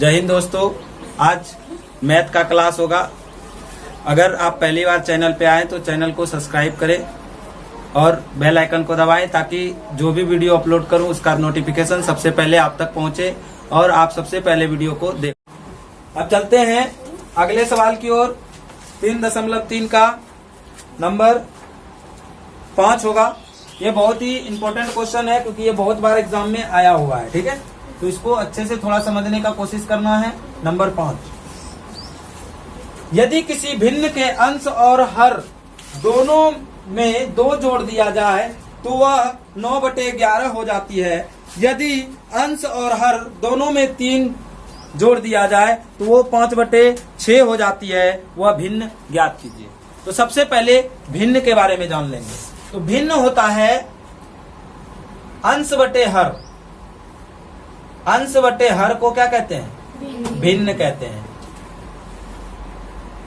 जय हिंद दोस्तों, आज मैथ का क्लास होगा। अगर आप पहली बार चैनल पे आए तो चैनल को सब्सक्राइब करें और बेल आइकन को दबाएं ताकि जो भी वीडियो अपलोड करूं उसका नोटिफिकेशन सबसे पहले आप तक पहुंचे और आप सबसे पहले वीडियो को देखें। अब चलते हैं अगले सवाल की ओर। 3.3 का नंबर 5 होगा। ये बहुत ही इंपॉर्टेंट क्वेश्चन है क्योंकि ये बहुत बार एग्जाम में आया हुआ है। ठीक है, तो इसको अच्छे से थोड़ा समझने का कोशिश करना है। नंबर 5, यदि किसी भिन्न के अंश और हर दोनों में 2 जोड़ दिया जाए तो वह 9/11 हो जाती है। यदि अंश और हर दोनों में 3 जोड़ दिया जाए तो वो 5/6 हो जाती है। वह भिन्न ज्ञात कीजिए। तो सबसे पहले भिन्न के बारे में जान लेंगे। तो भिन्न होता है अंश बटे हर। अंश बटे हर को क्या कहते हैं? भिन्न कहते हैं।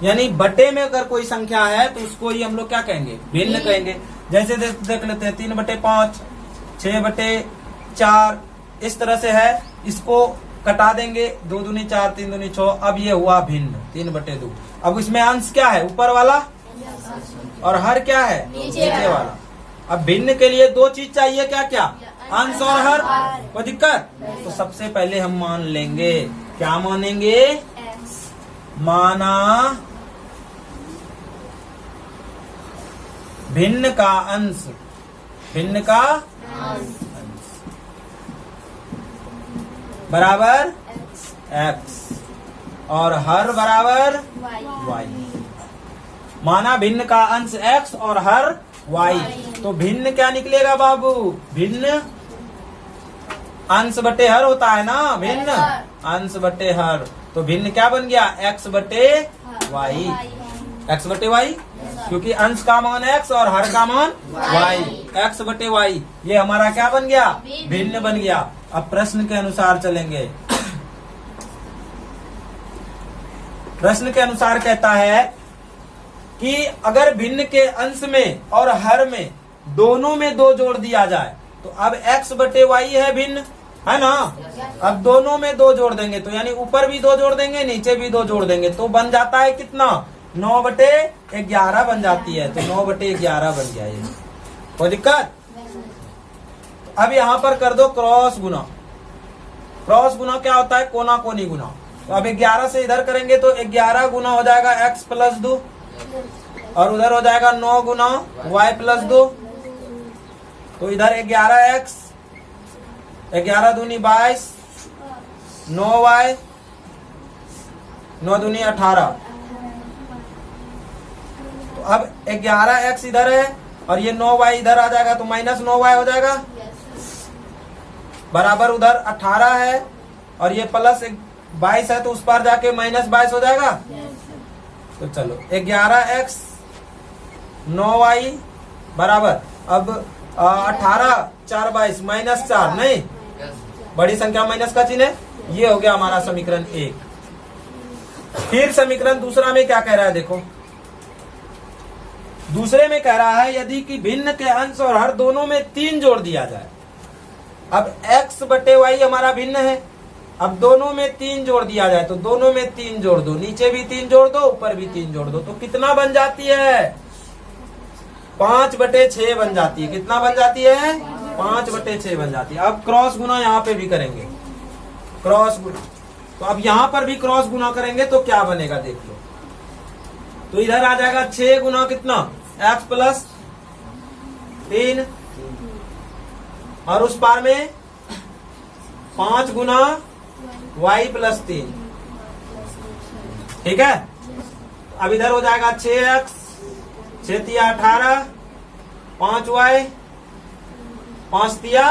यानी बटे में अगर कोई संख्या है तो उसको ही हम लोग क्या कहेंगे? भिन्न कहेंगे। जैसे देख लेते हैं 3/5, 6/4 इस तरह से है। इसको कटा देंगे, 2 दूनी 4, 3 दूनी 6। अब ये हुआ भिन्न 3/2। अब इसमें अंश क्या है? ऊपर वाला, और हर क्या है? नीचे वाला। अब भिन्न के लिए 2 चीज चाहिए, क्या क्या? अंश और हर। कोई दिक्कत? तो सबसे पहले हम मान लेंगे, क्या मानेंगे? माना भिन्न का अंश, भिन्न का अंश बराबर x और हर बराबर y। माना भिन्न का अंश x और हर y। तो भिन्न क्या निकलेगा बाबू? भिन्न अंश बटे हर होता है ना, भिन्न अंश बटे हर। तो भिन्न क्या बन गया? x बटे y। x बटे y, क्योंकि अंश का मान x और हर का मान y। x बटे y ये हमारा क्या बन गया? भिन्न बन गया। अब प्रश्न के अनुसार चलेंगे। प्रश्न के अनुसार कहता है कि अगर भिन्न के अंश में और हर में दोनों में 2 जोड़ दिया जाए तो अब x बटे y है भिन्न, है ना। अब दोनों में 2 जोड़ देंगे तो यानी ऊपर भी 2 जोड़ देंगे, नीचे भी 2 जोड़ देंगे तो बन जाता है कितना? 9/11 बन जाती है। तो 9/11 बन गया ये। कोई दिक्कत? अब यहाँ पर कर दो क्रॉस गुना। क्रॉस गुना क्या होता है? कोना कोनी गुना। तो अब 11 से इधर करेंगे तो 11 गुना हो जाएगा x + 2 और उधर हो जाएगा 9 गुना y + 2। तो इधर 11x, 11 दूनी 22, 9y, 9 दूनी 18। तो अब 11x इधर है और ये 9y इधर आ जाएगा तो -9y हो जाएगा। बराबर उधर 18 है और ये प्लस 22 है तो उस पार जाके -22 हो जाएगा। तो चलो 11x 9y बराबर अब 18 4 22 -4 नहीं, बड़ी संख्या माइनस का चिन्ह है। ये हो गया हमारा समीकरण 1। फिर समीकरण दूसरा में क्या कह रहा है? देखो दूसरे में कह रहा है यदि कि भिन्न के अंश और हर दोनों में 3 जोड़ दिया जाए। अब x बटे y हमारा भिन्न है। अब दोनों में 3 जोड़ दिया जाए तो दोनों में 3 जोड़ दो, नीचे भी 3 जोड़ दो, ऊपर भी 3 जोड़ दो। तो कितना बन जाती है? 5/6 बन जाती है। कितना बन जाती है? 5/6 बन जाती है। अब क्रॉस गुना यहाँ पे भी करेंगे, क्रॉस गुना। तो अब यहाँ पर भी क्रॉस गुना करेंगे तो क्या बनेगा देख लो। तो इधर आ जाएगा 6 गुना कितना? x + 3 और उस पार में 5 गुना y + 3। ठीक है। अब इधर हो जाएगा 6x, 6 तिया 18, 5y, 5 तिया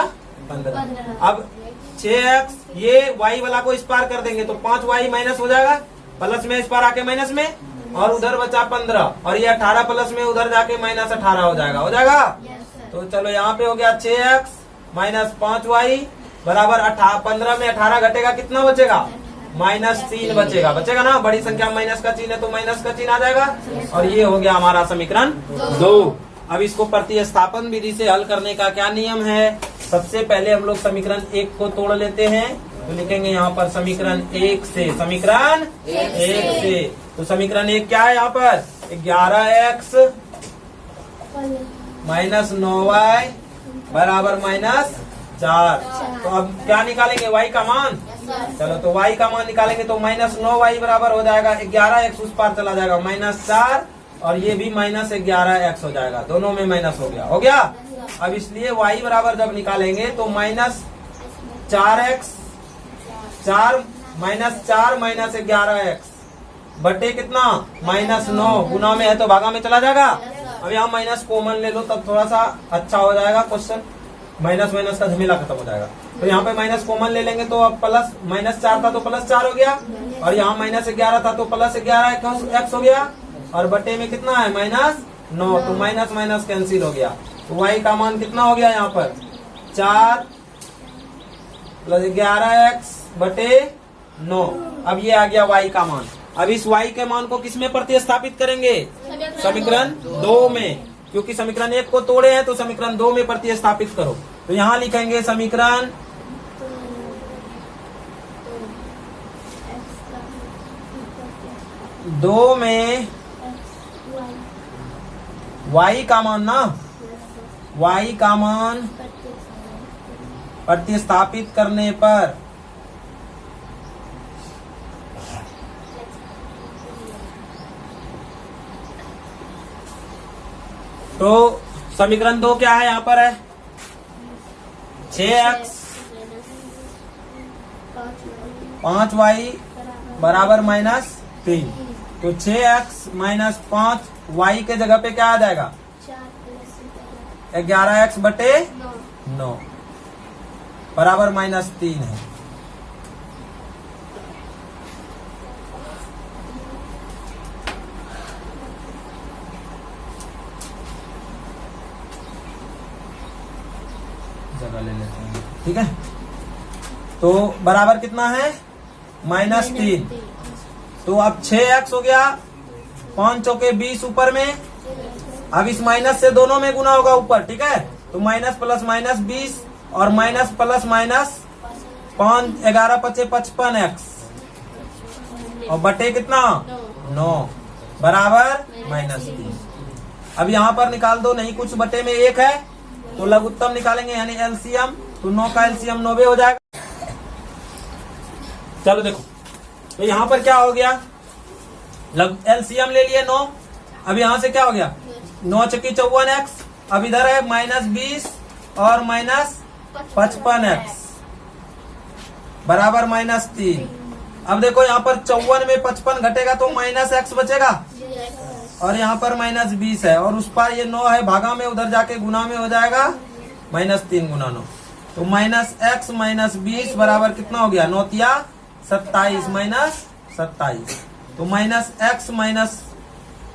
15। अब 6x ये y वाला को इस पार कर देंगे तो 5y माइनस हो जाएगा, प्लस में इस पार आके माइनस में, और उधर बचा 15 और ये 18 प्लस में उधर जाके -18 हो जाएगा। हो जाएगा। तो चलो यहाँ पे हो गया 6x - 5y बराबर 15 में 18 घटेगा, कितना बचेगा? -3 बचेगा। बचेगा ना, बड़ी संख्या माइनस का चिन्ह है तो माइनस का चिन्ह आ जाएगा। और ये हो गया हमारा समीकरण 2। अब इसको प्रतिस्थापन विधि से हल करने का क्या नियम है? सबसे पहले हम लोग समीकरण 1 को तोड़ लेते हैं तो लिखेंगे यहाँ पर समीकरण 1 से, समीकरण 1 से। तो समीकरण 1 क्या है यहाँ पर? 11x माइनस 9y बराबर माइनस 4। तो अब क्या निकालेंगे? y का मान। चलो तो y का मान निकालेंगे तो माइनस 9y बराबर हो जाएगा 11x, उस पार चला जाएगा माइनस 4, और ये भी माइनस 11x हो जाएगा, दोनों में माइनस हो गया, हो गया। अब इसलिए y बराबर जब निकालेंगे तो माइनस 4x, 4 माइनस 11x बटे कितना? माइनस 9, गुना में है तो भागा में चला जाएगा। अब यहाँ माइनस कॉमन ले लो तब थोड़ा सा अच्छा हो जाएगा क्वेश्चन, माइनस माइनस का झमेला खत्म हो जाएगा। तो यहाँ पे माइनस कॉमन ले लेंगे तो अब प्लस, माइनस 4 था तो प्लस 4 हो गया, और यहाँ माइनस 11 था तो प्लस 11x हो गया, और बटे में कितना है? माइनस 9, तो माइनस माइनस कैंसिल हो गया। तो y का मान कितना हो गया यहाँ पर? 4 प्लस 11x बटे 9। अब ये आ गया y का मान। अब इस y के मान को किस में प्रतिस्थापित करेंगे? समीकरण 2 में, क्योंकि समीकरण 1 को तोड़े हैं तो समीकरण 2 में प्रतिस्थापित करो। तो यहाँ लिखेंगे समीकरण 2 में y का मान ना, y का मान प्रतिस्थापित करने पर तो समीकरण 2 क्या है यहाँ पर? है 6x 5y बराबर माइनस 3। तो 6x माइनस 5y के जगह पे क्या आ जाएगा? 11x बटे 9 बराबर माइनस 3 है। जगह ले लेते हैं, ठीक है। तो बराबर कितना है? माइनस 3। तो अब 6x हो गया, 5 चौके 20 ऊपर में, अब इस माइनस से दोनों में गुना होगा ऊपर, ठीक है। तो माइनस प्लस माइनस 20 और माइनस प्लस माइनस 5, 11 पचे 55x और बटे कितना? 9 बराबर माइनस 3। अब यहाँ पर निकाल दो, नहीं कुछ बटे में 1 है तो लघुत्तम निकालेंगे यानी एलसीएम। तो 9 का एलसीएम 90 हो जाएगा। चलो देखो, तो यहाँ पर क्या हो गया? एलसीएम ले लिए 9। अब यहाँ से क्या हो गया? 9 चौकी 54x, अब इधर है माइनस 20 और माइनस 55x बराबर माइनस 3। अब देखो यहाँ पर 54 में 55 घटेगा तो माइनस x बचेगा, और यहाँ पर माइनस 20 है, और उस पर ये 9 है, भागा में उधर जाके गुना में हो जाएगा माइनस 3 गुना 9। तो माइनस x माइनस 20 बराबर कितना हो गया? 9 तिया 27 माइनस 27। तो माइनस x माइनस,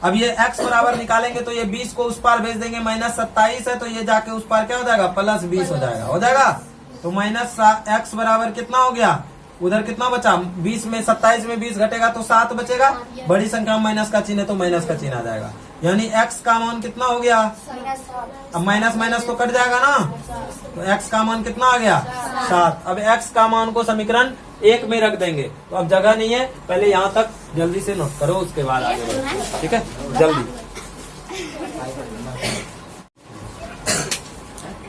अब ये x बराबर निकालेंगे तो ये 20 को उस पार भेज देंगे, माइनस 27 है तो ये जाके उस पार क्या हो जाएगा? प्लस 20 हो जाएगा, हो जाएगा। तो माइनस x बराबर कितना हो गया? उधर कितना बचा? 20 में 27 में 20 घटेगा तो 7 बचेगा, बड़ी संख्या में माइनस का चिन्ह है तो माइनस का चिन्ह आ जाएगा, यानी x का मान कितना हो गया? अब माइनस माइनस तो कट जाएगा ना, तो x का मान कितना आ गया? 7। अब x का मान को समीकरण 1 में रख देंगे। तो अब जगह नहीं है, पहले यहाँ तक जल्दी से नोट करो, उसके बाद आगे बढ़ो, ठीक है? जल्दी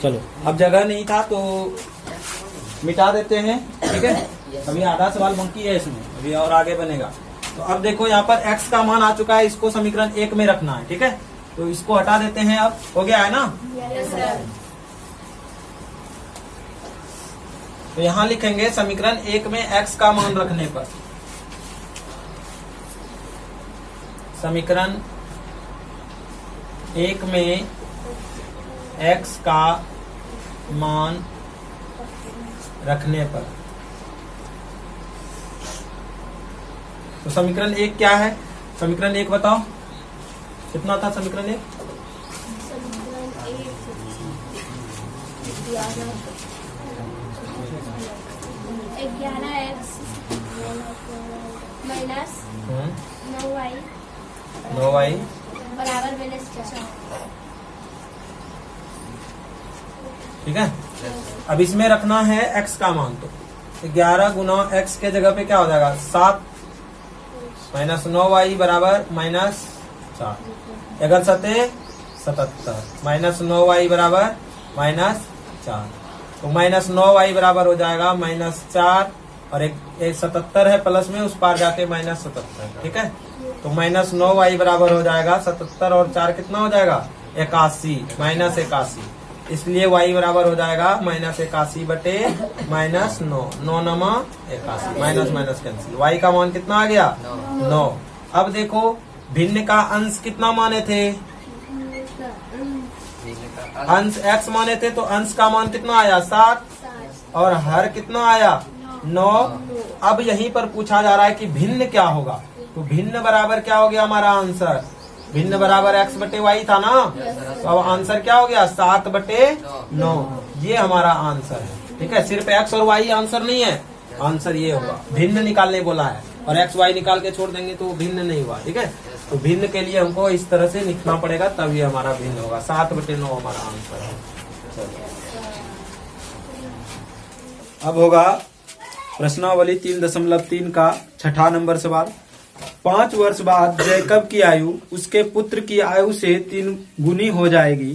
चलो। अब जगह नहीं था तो मिटा देते हैं, ठीक है। अभी आधा सवाल बाकी है इसमें, अभी और आगे बनेगा। तो अब देखो यहाँ पर x का मान आ चुका है, इसको समीकरण 1 में रखना है, ठीक है। तो इसको हटा देते हैं, अब हो गया है ना? तो यहाँ लिखेंगे समीकरण 1 में x का मान रखने पर, समीकरण 1 में x का मान रखने पर, तो समीकरण 1 क्या है? समीकरण 1 बताओ कितना था? समीकरण 1 11x माइनस 9y बराबर माइनस 4। ठीक है। अब इसमें रखना है x का मान, तो 11 गुना x के जगह पे क्या हो जाएगा 7 माइनस 9y बराबर माइनस 4। 11 सते 77 माइनस 9y बराबर माइनस 4। तो माइनस 9y बराबर हो जाएगा माइनस 4 और एक 77 है प्लस में, उस पार जाके माइनस 77। ठीक है, तो माइनस 9y बराबर हो जाएगा 77 और 4 कितना हो जाएगा 81 माइनस 81। इसलिए y बराबर हो जाएगा माइनस 81 बटे माइनस 9। 9 नमा 81, माइनस माइनस कैंसिल। y का मान कितना आ गया 9। अब देखो भिन्न का अंश कितना माने थे, अंश x माने थे, तो अंश का मान कितना आया 7 और हर कितना आया 9। अब यहीं पर पूछा जा रहा है कि भिन्न क्या होगा, तो भिन्न बराबर क्या हो गया हमारा आंसर, भिन्न बराबर x बटे वाई था ना, तो अब आंसर क्या हो गया 7 बटे 9। ये हमारा आंसर है। ठीक है, सिर्फ x और y आंसर नहीं है, आंसर ये होगा। भिन्न निकालने बोला है और x y निकाल के छोड़ देंगे तो वो भिन्न नहीं हुआ। ठीक है, तो भिन्न के लिए हमको इस तरह से लिखना पड़ेगा, तब ये हमारा भिन्न होगा। 7 बटे 9 हमारा आंसर है। चलो अब होगा प्रश्नावली 3.3 का 6ठा नंबर सवाल। 5 वर्ष बाद जैकब की आयु उसके पुत्र की आयु से 3 गुनी हो जाएगी।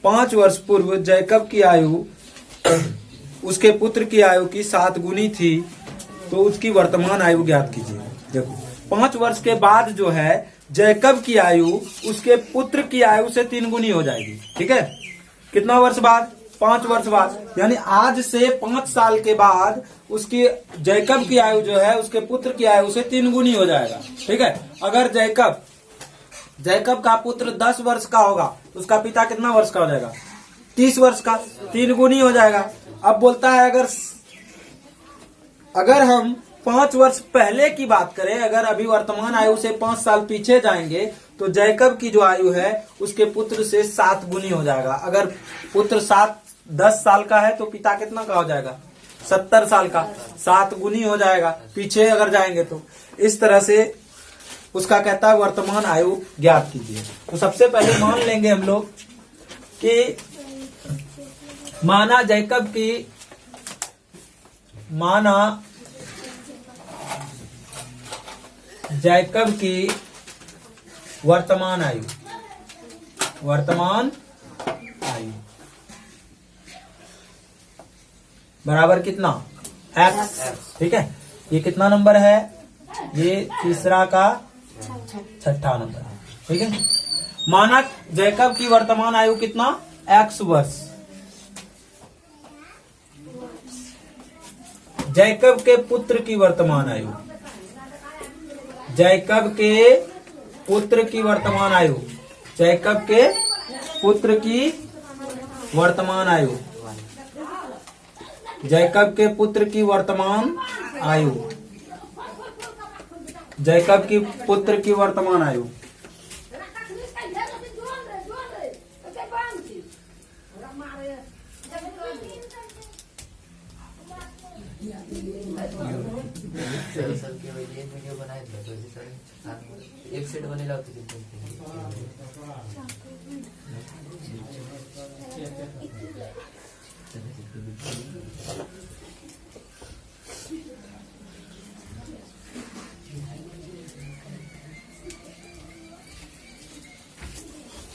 5 वर्ष पूर्व जैकब की आयु उसके पुत्र की आयु की 7 गुनी थी, तो उसकी वर्तमान आयु ज्ञात कीजिए। देखो 5 वर्ष के बाद जो है जैकब की आयु उसके पुत्र की आयु से 3 गुनी हो जाएगी। ठीक है, कितना वर्ष बाद 5 वर्ष बाद, यानी आज से 5 साल के बाद उसकी जैकब की आयु जो है उसके पुत्र की आयु से 3 गुनी हो जाएगा। ठीक है, अगर जैकब का पुत्र 10 वर्ष का होगा तो उसका पिता कितना वर्ष का हो जाएगा 30 वर्ष का, 3 गुनी हो जाएगा। अब बोलता है अगर हम 5 वर्ष पहले की बात करें, अगर अभी वर्तमान आयु से 5 साल पीछे जाएंगे तो जैकब की जो आयु है उसके पुत्र से 7 गुनी हो जाएगा। अगर पुत्र 10 साल का है तो पिता कितना का हो जाएगा 70 साल का, 7 गुनी हो जाएगा पीछे अगर जाएंगे तो। इस तरह से उसका कहता है वर्तमान आयु ज्ञात कीजिए। तो सबसे पहले मान लेंगे हम लोग कि माना जैकब की वर्तमान आयु बराबर कितना x। ठीक है, ये कितना नंबर है, ये तीसरा का 6ठा नंबर है। ठीक है, माना जैकब की वर्तमान आयु कितना x वर्ष, जैकब के पुत्र की वर्तमान आयु, जैकब के पुत्र की वर्तमान आयु, जैकब के पुत्र की वर्तमान आयु, जैकब के पुत्र की वर्तमान आयु, जैकब की पुत्र की वर्तमान आयु। एक सेट बनेला होती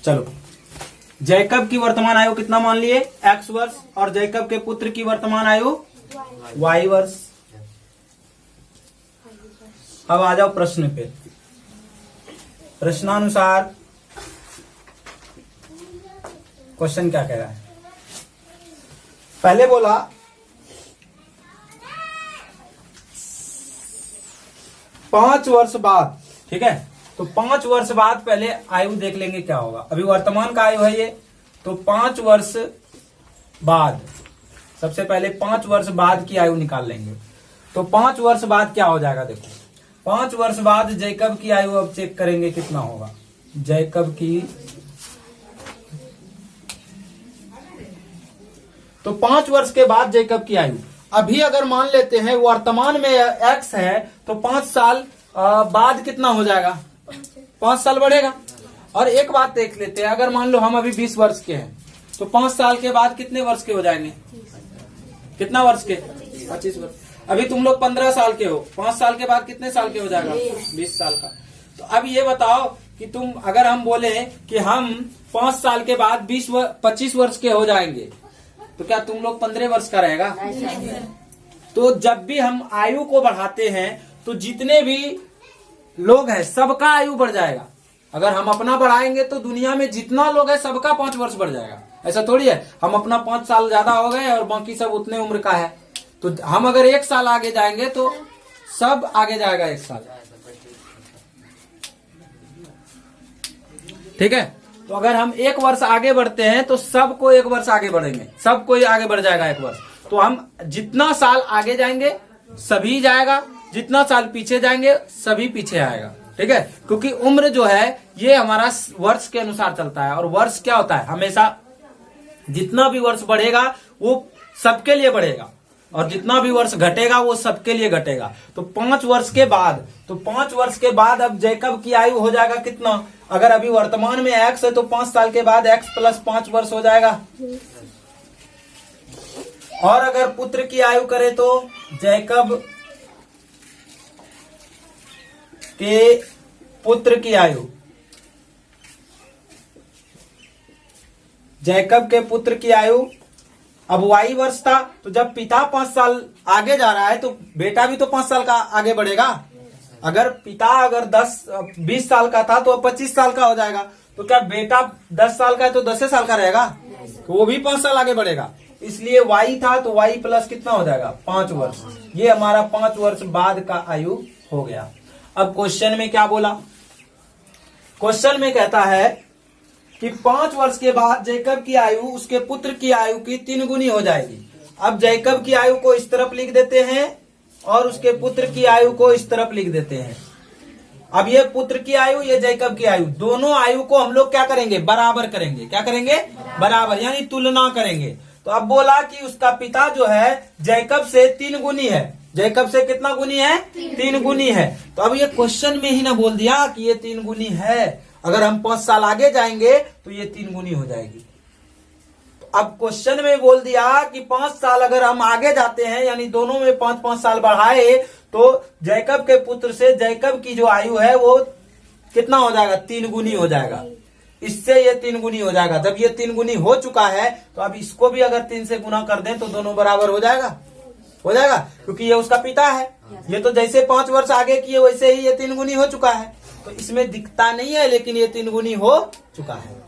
चलो, जैकब की वर्तमान आयु कितना मान लिए x वर्ष और जैकब के पुत्र की वर्तमान आयु y वर्ष। अब आ जाओ प्रश्न पे। प्रश्नानुसार क्वेश्चन क्या कह रहा है, पहले बोला 5 वर्ष बाद। ठीक है, तो 5 वर्ष बाद पहले आयु देख लेंगे क्या होगा। अभी वर्तमान का आयु है ये, तो 5 वर्ष बाद, सबसे पहले 5 वर्ष बाद की आयु निकाल लेंगे। तो 5 वर्ष बाद क्या हो जाएगा, देखो 5 वर्ष बाद जैकब की आयु अब चेक करेंगे कितना होगा। जैकब की, तो 5 वर्ष के बाद जैकब की आयु, अभी अगर मान लेते हैं वर्तमान में x है तो 5 साल बाद कितना हो जाएगा 5 साल बढ़ेगा। और एक बात देख लेते हैं, अगर मान लो हम अभी 20 वर्ष के हैं तो 5 साल के बाद कितने वर्ष के हो जाएंगे, कितना वर्ष के 25 वर्ष। अभी तुम लोग 15 साल के हो, 5 साल के बाद कितने साल के हो जाएगा? 20 साल का। तो अब ये बताओ कि तुम, अगर हम बोले कि हम 5 साल के बाद 25 वर्ष के हो जाएंगे, तो क्या तुम लोग 15 वर्ष का रहेगा? तो जब भी हम आयु को बढ़ाते हैं तो जितने भी लोग हैं सबका आयु बढ़ जाएगा। अगर हम अपना बढ़ाएंगे तो दुनिया में जितना लोग है सबका 5 वर्ष बढ़ जाएगा। ऐसा थोड़ी है हम अपना 5 साल ज्यादा हो गए और बाकी सब उतने उम्र का है, तो हम अगर 1 साल आगे जाएंगे तो सब आगे जाएगा 1 साल। ठीक है, तो अगर हम 1 वर्ष आगे बढ़ते हैं तो सबको 1 वर्ष आगे बढ़ेंगे, सब कोई आगे बढ़ जाएगा 1 वर्ष। तो हम जितना साल आगे जाएंगे सभी जाएगा, जितना साल पीछे जाएंगे सभी पीछे आएगा। ठीक है, क्योंकि उम्र जो है ये हमारा वर्ष के अनुसार चलता है, और वर्ष क्या होता है, हमेशा जितना भी वर्ष बढ़ेगा वो सबके लिए बढ़ेगा, और जितना भी वर्ष घटेगा वो सबके लिए घटेगा। तो 5 वर्ष के बाद, तो 5 वर्ष के बाद अब जैकब की आयु हो जाएगा कितना? अगर अभी वर्तमान में x है तो 5 साल के बाद x प्लस 5 वर्ष हो जाएगा। और अगर पुत्र की आयु करे तो जैकब के पुत्र की आयु, जैकब के पुत्र की आयु अब y वर्ष था, तो जब पिता 5 साल आगे जा रहा है तो बेटा भी तो 5 साल का आगे बढ़ेगा। अगर पिता अगर 20 साल का था तो अब 25 साल का हो जाएगा, तो क्या बेटा 10 साल का है तो 10 साल का रहेगा, तो वो भी 5 साल आगे बढ़ेगा। इसलिए y था तो y प्लस कितना हो जाएगा? 5 वर्ष। ये हमारा 5 वर्ष बाद का आयु हो गया। अब क्वेश्चन में क्या बोला? क्वेश्चन में कहता है कि 5 वर्ष के बाद जैकब की आयु उसके पुत्र की आयु की 3 गुनी हो जाएगी। अब जैकब की आयु को इस तरफ लिख देते हैं और उसके पुत्र की आयु को इस तरफ लिख देते हैं। अब ये पुत्र की आयु, ये जैकब की आयु, दोनों आयु को हम लोग क्या करेंगे? बराबर करेंगे। क्या करेंगे? बराबर, यानी तुलना करेंगे। तो अब बोला कि उसका पिता जो है जैकब से 3 गुनी है। जैकब से कितना गुनी है? 3 गुनी है। तो अब ये क्वेश्चन में ही ना बोल दिया कि ये 3 गुनी है। अगर हम 5 साल आगे जाएंगे तो ये 3 गुनी हो जाएगी। तो अब क्वेश्चन में बोल दिया कि 5 साल अगर हम आगे जाते हैं, यानी दोनों में 5-5 साल बढ़ाए, तो जैकब के पुत्र से जैकब की जो आयु है वो कितना हो जाएगा? 3 गुनी हो जाएगा। इससे ये 3 गुनी हो जाएगा। जब ये 3 गुनी हो चुका है तो अब इसको भी अगर 3 से गुना कर दें तो दोनों बराबर हो जाएगा। हो जाएगा, क्योंकि ये उसका पिता है। ये तो जैसे 5 वर्ष आगे किए वैसे ही ये 3 गुनी हो चुका है। तो इसमें दिखता नहीं है, लेकिन ये 3 गुनी हो चुका है।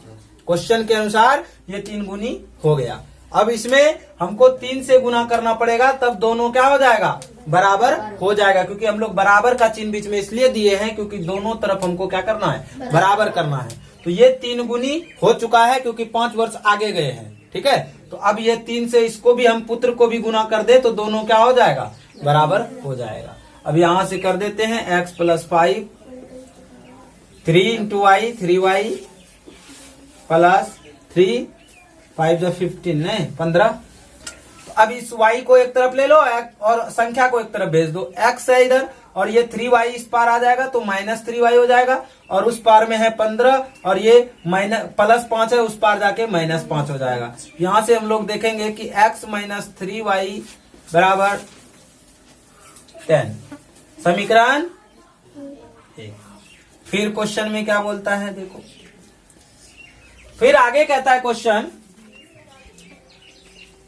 क्वेश्चन के अनुसार ये 3 गुनी हो गया। अब इसमें हमको 3 से गुना करना पड़ेगा, तब दोनों क्या हो जाएगा? बराबर हो जाएगा। क्योंकि हम लोग बराबर का चिन्ह बीच में इसलिए दिए हैं क्योंकि दोनों तरफ हमको क्या करना है? बराबर करना है। तो ये 3 गुनी हो चुका है क्योंकि 5 वर्ष आगे गए हैं। ठीक है, तो अब ये 3 से इसको भी हम पुत्र को भी गुना कर दे तो दोनों क्या हो जाएगा? बराबर हो जाएगा। अब यहां से कर देते हैं x plus 5, 3 into y, 3y plus 3, 5 जो 15 नहीं 15। तो अब इस y को एक तरफ ले लो और संख्या को एक तरफ भेज दो। x है इधर और ये 3y इस पार आ जाएगा तो माइनस 3y हो जाएगा, और उस पार में है 15 और ये प्लस 5 है, उस पार जाके माइनस 5 हो जाएगा। यहां से हम लोग देखेंगे कि x माइनस 3y बराबर 10। समीकरण 1। फिर क्वेश्चन में क्या बोलता है देखो, फिर आगे कहता है क्वेश्चन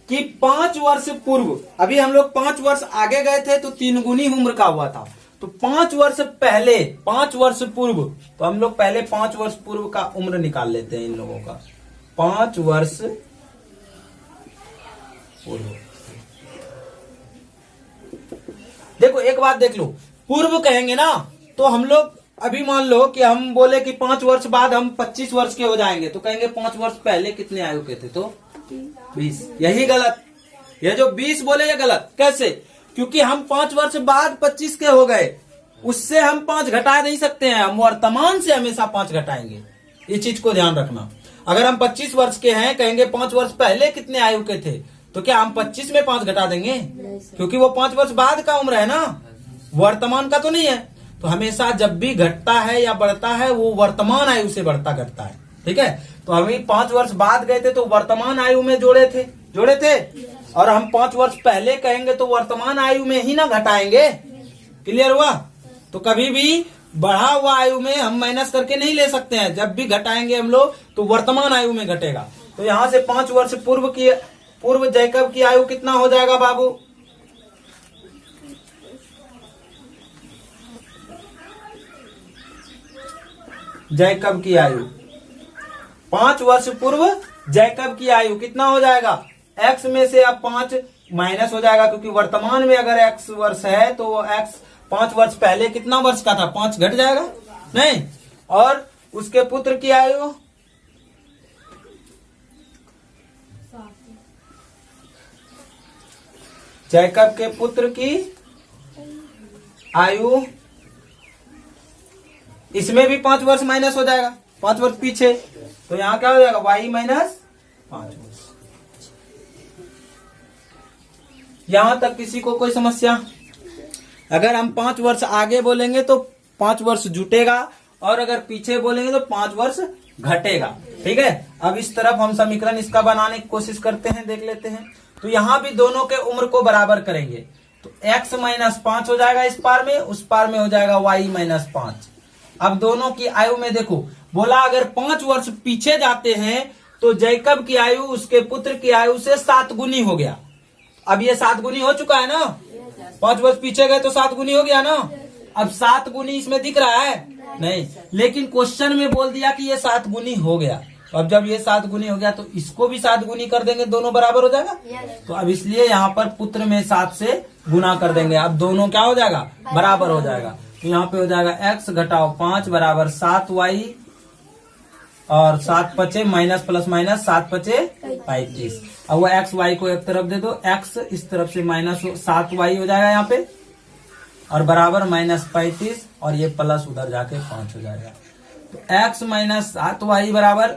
कि 5 वर्ष पूर्व, अभी हम लोग 5 वर्ष आगे गए थे तो 3 गुनी उम्र का हुआ था, तो 5 वर्ष पहले, 5 वर्ष पूर्व, तो हम लोग पहले 5 वर्ष पूर्व का उम्र निकाल लेते हैं इन लोगों का। 5 वर्ष पूर्व, देखो एक बात देख लो, पूर्व कहेंगे ना तो हम लोग अभी मान लो कि हम बोले कि 5 वर्ष बाद हम 25 वर्ष के हो जाएंगे, तो कहेंगे 5 वर्ष पहले कितने आयु के थे? तो 20। यही गलत, ये जो 20 बोले ये गलत। कैसे? क्योंकि हम 5 वर्ष बाद 25 के हो गए, उससे हम 5 घटा नहीं सकते हैं, हम वर्तमान से हमेशा 5 घटाएंगे। ये चीज को ध्यान रखना। अगर हम 25 वर्ष के हैं, कहेंगे 5 वर्ष पहले कितने आयु के थे, तो क्या हम 25 में 5 घटा देंगे? क्योंकि वो 5 वर्ष बाद का उम्र है ना, वर्तमान का तो नहीं है। तो हमेशा जब भी घटता है या बढ़ता है वो वर्तमान आयु से बढ़ता घटता है। ठीक है, तो हम 5 वर्ष बाद गए थे तो वर्तमान आयु में जोड़े थे, और हम 5 वर्ष पहले कहेंगे तो वर्तमान आयु में ही ना घटाएंगे। क्लियर हुआ? तो कभी भी बढ़ा हुआ आयु में हम माइनस करके नहीं ले सकते हैं। जब भी घटाएंगे हम लोग तो वर्तमान आयु में घटेगा। तो यहाँ से 5 वर्ष पूर्व जैकब की आयु कितना हो जाएगा बाबू? जैकब की आयु 5 वर्ष पूर्व जैकब की आयु कितना हो जाएगा? x में से अब 5 माइनस हो जाएगा, क्योंकि वर्तमान में अगर x वर्ष है तो वो x 5 वर्ष पहले कितना वर्ष का था? 5 घट जाएगा नहीं। और उसके पुत्र की आयु जैकब के पुत्र की आयु, इसमें भी 5 वर्ष माइनस हो जाएगा, 5 वर्ष पीछे। तो यहाँ क्या हो जाएगा? y माइनस 5 वर्ष। यहां तक किसी को कोई समस्या? अगर हम 5 वर्ष आगे बोलेंगे तो 5 वर्ष जुटेगा, और अगर पीछे बोलेंगे तो 5 वर्ष घटेगा। ठीक है, अब इस तरफ हम समीकरण इसका बनाने की कोशिश करते हैं, देख लेते हैं। तो यहाँ भी दोनों के उम्र को बराबर करेंगे, तो x माइनस 5 हो जाएगा इस पार में, उस पार में हो जाएगा y माइनस 5। अब दोनों की आयु में देखो, बोला अगर 5 वर्ष पीछे जाते हैं तो जैकब की आयु उसके पुत्र की आयु से 7 गुनी हो गया। अब ये 7 गुनी हो चुका है ना, 5 वर्ष पीछे गए तो 7 गुनी हो गया ना। अब 7 गुनी इसमें दिख रहा है नहीं, लेकिन क्वेश्चन में बोल दिया कि ये 7 गुनी हो गया। तो अब जब ये 7 गुनी हो गया तो इसको भी 7 गुनी कर देंगे, दोनों बराबर हो जाएगा। तो अब इसलिए यहाँ पर पुत्र में 7 से गुना कर देंगे, अब दोनों क्या हो जाएगा? बराबर हो जाएगा। तो यहाँ पे हो जाएगा x घटाओ 5 बराबर 7y, और 7 पचे माइनस प्लस माइनस 7 पचे 35। अब वो x y को एक तरफ दे दो, x इस तरफ से माइनस 7y हो जाएगा यहाँ पे, और बराबर माइनस 35, और ये प्लस उधर जाके 5 हो जाएगा। तो x माइनस 7y बराबर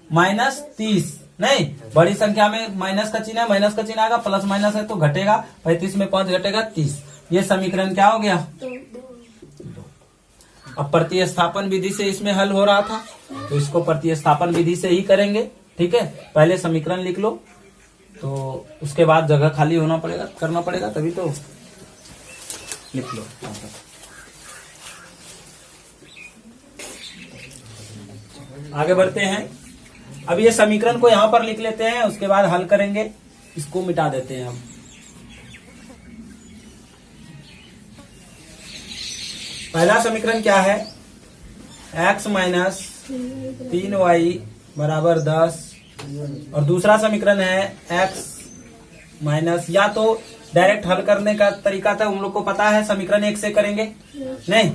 माइनस 30। नहीं, बड़ी संख्या में माइनस का चिन्ह है, माइनस का चिन्ह आएगा, प्लस माइनस है तो घटेगा, 35 में 5 घटेगा 30। ये समीकरण क्या हो गया? 2। अब प्रतिस्थापन विधि से इसमें हल हो रहा था, तो इसको प्रतिस्थापन विधि से ही करेंगे। ठीक है, पहले समीकरण लिख लो, तो उसके बाद जगह खाली होना पड़ेगा, करना पड़ेगा, तभी तो लिख लो। आगे बढ़ते हैं। अब ये समीकरण को यहां पर लिख लेते हैं, उसके बाद हल करेंगे। इसको मिटा देते हैं हम। पहला समीकरण क्या है? x माइनस 3y बराबर 10, और दूसरा समीकरण है x माइनस, या तो डायरेक्ट हल करने का तरीका था, उन लोग को पता है, समीकरण 1 से करेंगे नहीं?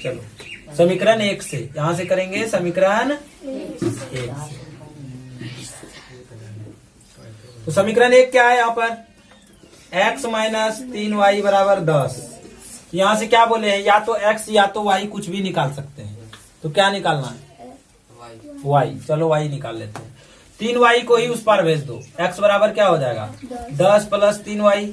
चलो समीकरण 1 से, यहां से करेंगे समीकरण 1 से। तो समीकरण 1 क्या है यहाँ पर? x माइनस 3y बराबर 10। यहां से क्या बोले हैं? या तो x या तो y, कुछ भी निकाल सकते हैं। तो क्या निकालना है? y। चलो y निकाल लेते हैं। 3y को ही उस पार भेज दो, x बराबर क्या हो जाएगा? 10 प्लस 3y।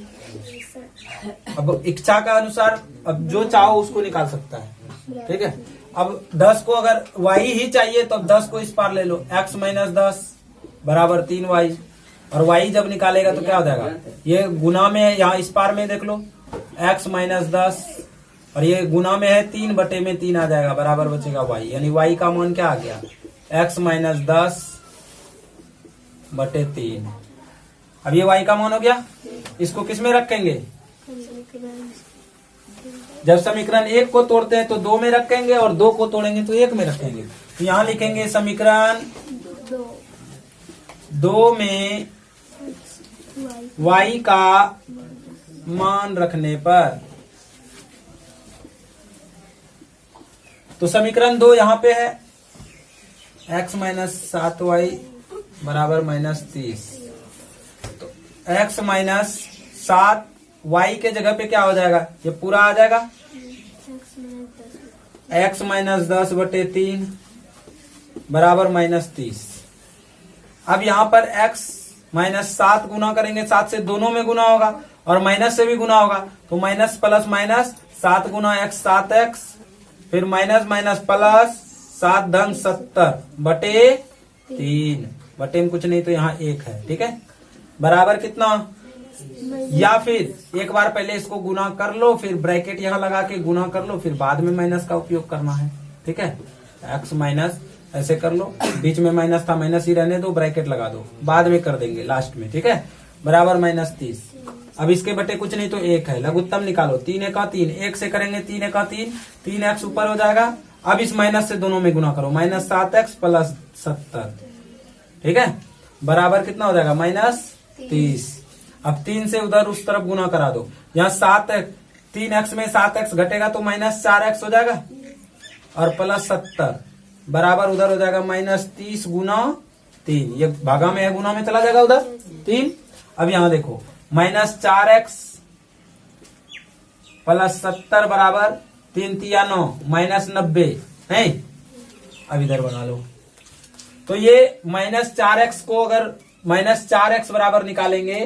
अब इच्छा का अनुसार अब जो चाहो उसको निकाल सकता है। ठीक है, अब 10 को अगर y ही चाहिए तो अब 10 को इस पार ले लो, x माइनस 10 बराबर 3y, और y जब निकालेगा तो क्या हो जाएगा? ये गुना में, यहाँ इस पार में देख लो, x माइनस 10, और ये गुना में है 3 बटे में 3 आ जाएगा, बराबर बचेगा y, यानी y का मान क्या आ गया? x माइनस 10 बटे 3। अब ये y का मान हो गया। इसको किस में रखेंगे? जब समीकरण 1 को तोड़ते हैं तो 2 में रखेंगे, और 2 को तोड़ेंगे तो 1 में रखेंगे। तो यहाँ लिखेंगे समीकरण 2 में y का मान रखने पर, तो समीकरण 2 यहाँ पे है, x माइनस 7y बराबर माइनस 30। तो x माइनस 7y के जगह पे क्या हो जाएगा? ये पूरा आ जाएगा, x माइनस 10 बटे 3 बराबर माइनस 30। अब यहाँ पर x माइनस 7 गुना करेंगे, 7 से दोनों में गुना होगा, और माइनस से भी गुना होगा, तो माइनस प्लस माइनस 7 गुना x 7x, फिर माइनस माइनस प्लस 7 धन 70 बटे 3, बटे में कुछ नहीं तो यहाँ 1 है। ठीक है, बराबर कितना, या फिर एक बार पहले इसको गुना कर लो, फिर ब्रैकेट यहाँ लगा के गुना कर लो, फिर बाद में माइनस का उपयोग करना है। ठीक है, एक्स माइनस ऐसे कर लो, बीच में माइनस था, माइनस ही रहने दो, ब्रैकेट लगा दो, बाद में कर देंगे लास्ट में। ठीक है, बराबर -30। अब इसके बटे कुछ नहीं तो 1 है, लघुत्तम निकालो, 3 एका 3, 1 से करेंगे 3 एका 3, 3x ऊपर हो जाएगा। अब इस माइनस से दोनों में गुना करो, -7x + 70। ठीक है, बराबर कितना हो जाएगा, -30। अब 3 से उधर उस तरफ गुना करा दो, यहाँ 3x में 7x घटेगा तो -4x हो जाएगा, और +70 बराबर उधर हो जाएगा -30 गुना 3। ये भागा में है, गुना में चला जाएगा उधर 3। अब यहाँ देखो, -4x + 70 बराबर 3 तिया 9, -90 है। अब इधर बना लो, तो ये -4x को अगर -4x बराबर निकालेंगे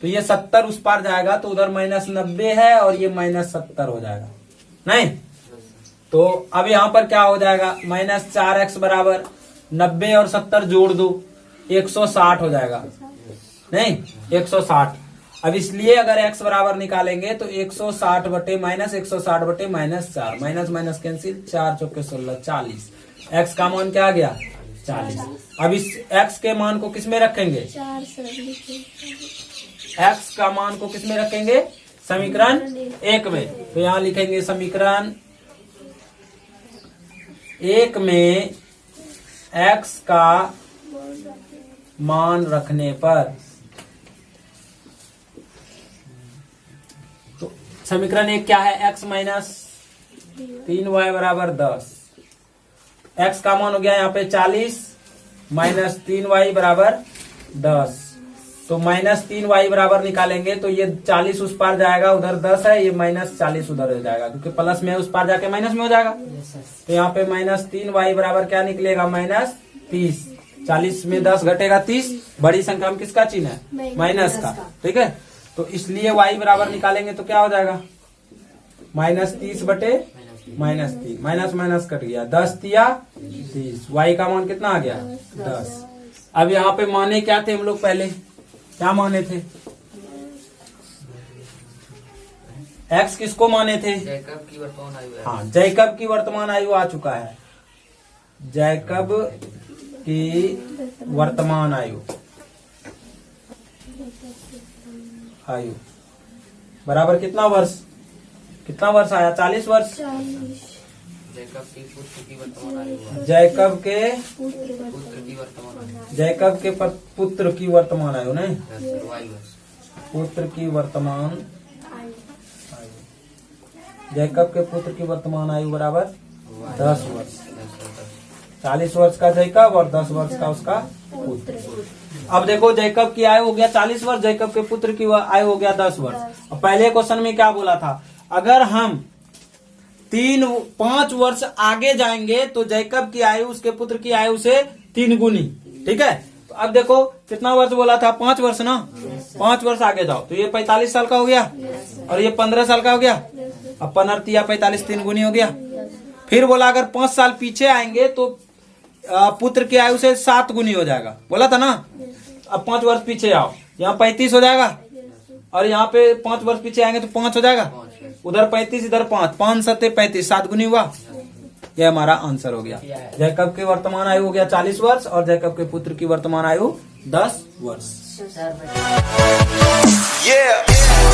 तो ये 70 उस पार जाएगा, तो उधर -90 है और ये -70 हो जाएगा, नहीं? तो अब यहाँ पर क्या हो जाएगा, -4x बराबर 90 और 70 जोड़ दो, 160 हो जाएगा, नहीं? 160। अब इसलिए अगर x बराबर निकालेंगे तो 160 बटे -160 बटे -4, माइनस माइनस कैंसिल, 4 चौके 16, 40। x का मान क्या आ गया, 40। अब इस x के मान को किस में रखेंगे, 4 सर लिखे। x का मान को किस में रखेंगे, समीकरण 1 में। तो यहाँ लिखेंगे समीकरण 1 में x का मान रखने पर, तो समीकरण 1 क्या है, x - 3y बराबर 10। x का मान हो गया यहाँ पे 40 - 3y बराबर 10। तो -3y बराबर निकालेंगे तो ये 40 उस पार जाएगा, उधर 10 है, ये -40 उधर हो जाएगा, क्योंकि प्लस में उस पार जाके माइनस में हो जाएगा। तो यहाँ पे -3y बराबर क्या निकलेगा, -30। 40 में 10 घटेगा 30, बड़ी संख्या में किसका चिन्ह है, माइनस का। ठीक है, तो इसलिए y बराबर निकालेंगे तो क्या हो जाएगा, -30 बटे -3, माइनस माइनस कट गया, 10 तिया 30, y का मान कितना आ गया, 10। अब यहाँ पे माने क्या थे हम लोग, पहले क्या माने थे, x किसको माने थे, जैकब की वर्तमान आयु है। हाँ, जैकब की वर्तमान आयु आ चुका है, जैकब की वर्तमान आयु बराबर कितना वर्ष, कितना वर्ष आया, 40 वर्ष। 40 जैकब की पुत्र की वर्तमान आयु है। जैकब के पुत्र पुत्र की वर्तमान आयु जैकब के पुत्र की वर्तमान आयु, नहीं, 10 वायु है। पुत्र की वर्तमान आयु। आयु, जैकब के पुत्र की वर्तमान आयु बराबर 10 वर्ष। 40 वर्ष का जैकब और 10 वर्ष का उसका पुत्र। अब देखो, जैकब की आयु हो गया 40 वर्ष, जैकब के पुत्र की आयु हो गया 10 वर्ष। अब पहले क्वेश्चन में क्या बोला था, अगर हम 5 वर्ष आगे जाएंगे तो जैकब की आयु उसके पुत्र की आयु से 3 गुनी। ठीक है, तो अब देखो कितना वर्ष बोला था, 5 वर्ष ना, 5 वर्ष आगे जाओ तो ये 45 साल का हो गया, और ये 15 साल का हो गया। अब 15 या 45 3 गुनी हो गया। फिर बोला अगर 5 साल पीछे आएंगे तो पुत्र की आयु से 7 गुनी हो जाएगा, बोला था ना। अब 5 वर्ष पीछे आओ, यहाँ 35 हो जाएगा, और यहाँ पे 5 वर्ष पीछे आएंगे तो 5 हो जाएगा, उधर 35 इधर 5, 5 7 35, 7 गुनी हुआ। यह हमारा आंसर हो गया। जैकब की वर्तमान आयु हो गया 40 वर्ष और जैकब के पुत्र की वर्तमान आयु 10 वर्ष। Yeah.